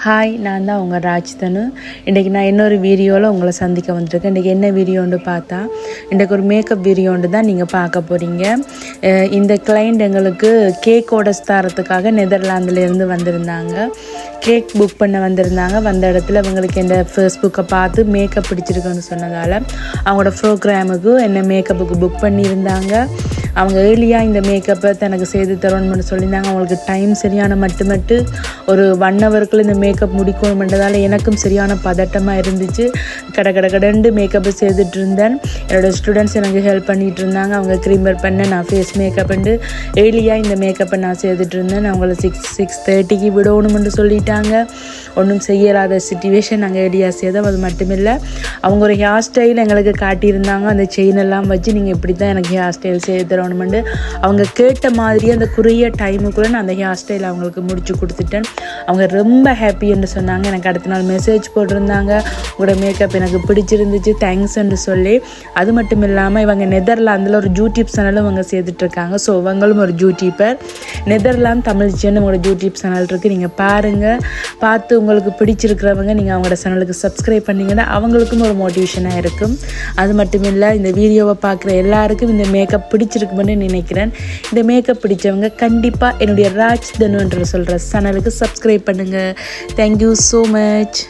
Hi, நான் தான் உங்கள் ராஜ்தனு. இன்றைக்கி நான் இன்னொரு வீடியோவில் உங்களை சந்திக்க வந்திருக்கேன். இன்றைக்கி என்ன வீடியோன்னு பார்த்தா, இன்றைக்கு ஒரு மேக்கப் வீடியோன்னு தான் நீங்கள் பார்க்க போகிறீங்க. இந்த கிளைண்ட் எங்களுக்கு கேக் ஆர்டர்ஸ் தரத்துக்காக நெதர்லாந்துலேருந்து வந்திருந்தாங்க. கேக் புக் பண்ண வந்திருந்தாங்க. வந்த இடத்துல அவங்களுக்கு இந்த ஃபேஸ்புக்கை பார்த்து மேக்கப் பிடிச்சிருக்குன்னு சொன்னதால் அவங்களோட ப்ரோக்ராமுக்கு என்ன மேக்கப்புக்கு புக் பண்ணியிருந்தாங்க. அவங்க ஏர்லியாக இந்த மேக்கப்பை தனக்கு செய்து தரணும்னு சொல்லியிருந்தாங்க. அவங்களுக்கு டைம் சரியான மட்டுமட்டு ஒரு 1 ஹவருக்குள்ளே இந்த மேக்கப் முடிக்கணுமென்றதால் எனக்கும் சரியான பதட்டமாக இருந்துச்சு. கடண்டு மேக்கப்பு செய்துட்டு இருந்தேன். என்னோடய ஸ்டூடெண்ட்ஸ் எனக்கு ஹெல்ப் பண்ணிகிட்டு இருந்தாங்க. அவங்க க்ரீமர் பண்ண நான் ஃபேஸ் மேக்கப்புண்டு ஏர்லியாக இந்த மேக்கப்பை நான் செய்துட்டு இருந்தேன். அவங்கள 6:30க்கு விடணும்னு சொல்லிட்டாங்க. ஒன்றும் செய்யலாத சிச்சுவேஷன் நாங்கள் ஏர்லியாக செய்தோம். அது மட்டும் இல்லை, அவங்க ஒரு ஹேர் ஸ்டைல் எங்களுக்கு காட்டியிருந்தாங்க. அந்த செயினெல்லாம் வச்சு நீங்கள் இப்படி தான் எனக்கு ஹேர் ஸ்டைல் செய்து தரணுமெண்டு அவங்க கேட்ட மாதிரியே அந்த குறுகிய டைமுக்குள்ளே நான் அந்த ஹேர் ஸ்டைல் அவங்களுக்கு முடிச்சு கொடுத்துட்டேன். அவங்க ரொம்ப ஹாப்பின்னு சொன்னாங்க. எனக்கு அடுத்த நாள் மெசேஜ் போட்டிருந்தாங்க, உங்களோட மேக்கப் எனக்கு பிடிச்சிருந்துச்சு, தேங்க்ஸ்ன்னு சொல்லி. அது மட்டும் இல்லாமல் இவங்க நெதர்லாந்தில் ஒரு யூடியூப் சேனலும் இவங்க செய்துட்ருக்காங்க. ஸோ இவங்களும் ஒரு யூடியூபர். நெதர்லாந்து தமிழ்ச்சின்னு உங்களோட யூடியூப் சேனல் இருக்குது, நீங்கள் பாருங்கள். பார்த்து உங்களுக்கு பிடிச்சிருக்கிறவங்க நீங்கள் அவங்களோட சேனலுக்கு சப்ஸ்கிரைப் பண்ணிங்கன்னா அவங்களுக்கும் ஒரு மோட்டிவேஷனாக இருக்கும். அது மட்டும் இல்லை, இந்த வீடியோவை பார்க்குற எல்லாருக்கும் இந்த மேக்கப் பிடிச்சிருக்குமென்னு நினைக்கிறேன். இந்த மேக்கப் பிடிச்சவங்க கண்டிப்பாக என்னுடைய ராஜ்தனுன்ற சொல்கிற சேனலுக்கு சப்ஸ்கிரைப் பண்ணுங்கள். Thank you so much.